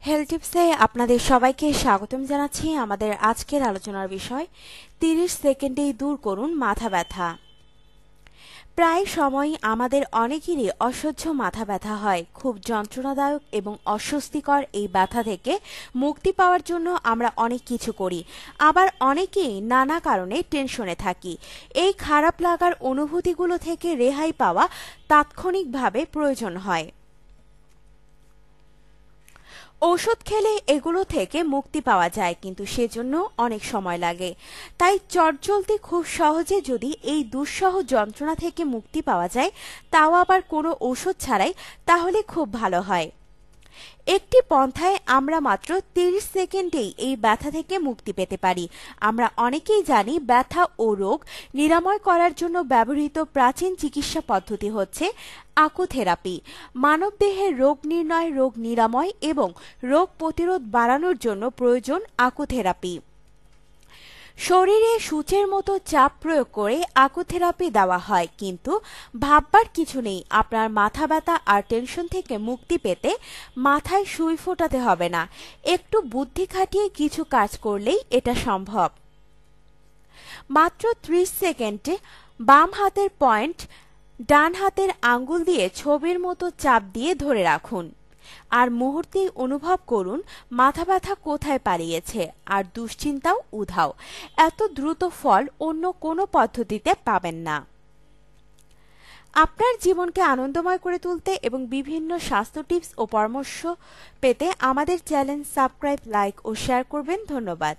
Health টিপসে আপনাদের সবাইকে স্বাগতম জানাচ্ছি। আমাদের আজকের আলোচনার বিষয় 30 সেকেন্ডেই দূর করুন মাথা ব্যথা। প্রায় সময়ই আমাদের অনেকেরই অসহ্য মাথা ব্যথা হয়। খুব যন্ত্রণাদায়ক এবং অস্বস্তিকর এই ব্যথা থেকে মুক্তি পাওয়ার জন্য আমরা অনেক কিছু করি, আবার অনেকেই নানা কারণে টেনশনে থাকি। এই খারাপ লাগার অনুভূতিগুলো থেকে রেহাই পাওয়া তাৎক্ষণিকভাবে প্রয়োজন হয়। ঔষধ খেলে এগুলো থেকে মুক্তি পাওয়া যায়, কিন্তু সেজন্য অনেক সময় লাগে। তাই চটজলদি খুব সহজে যদি এই দুঃসহ যন্ত্রণা থেকে মুক্তি পাওয়া যায়, তাও আবার কোনো ঔষধ ছাড়াই, তাহলে খুব ভালো হয়। একটি পন্থায় আমরা মাত্র 30 সেকেন্ডেই এই ব্যথা থেকে মুক্তি পেতে পারি। আমরা অনেকেই জানি ব্যথা ও রোগ নিরাময় করার জন্য ব্যবহৃত প্রাচীন চিকিৎসা পদ্ধতি হচ্ছে আকুথেরাপি। মানবদেহের রোগ নির্ণয়, রোগ নিরাময় এবং রোগ প্রতিরোধ বাড়ানোর জন্য প্রয়োজন আকুথেরাপি। শরীরে সূচের মতো চাপ প্রয়োগ করে আকুথেরাপি দেওয়া হয়, কিন্তু ভাববার কিছু নেই। আপনার মাথা ব্যথা আর টেনশন থেকে মুক্তি পেতে মাথায় সুই ফোটাতে হবে না। একটু বুদ্ধি খাটিয়ে কিছু কাজ করলেই এটা সম্ভব। মাত্র 30 সেকেন্ডে বাম হাতের পয়েন্ট ডান হাতের আঙ্গুল দিয়ে ছবির মতো চাপ দিয়ে ধরে রাখুন, আর মুহূর্তেই অনুভব করুন মাথা ব্যথা কোথায় পালিয়েছে, আর দুশ্চিন্তাও উধাও। এত দ্রুত ফল অন্য কোনো পদ্ধতিতে পাবেন না। আপনার জীবনকে আনন্দময় করে তুলতে এবং বিভিন্ন স্বাস্থ্য টিপস ও পরামর্শ পেতে আমাদের চ্যানেল সাবস্ক্রাইব, লাইক ও শেয়ার করবেন। ধন্যবাদ।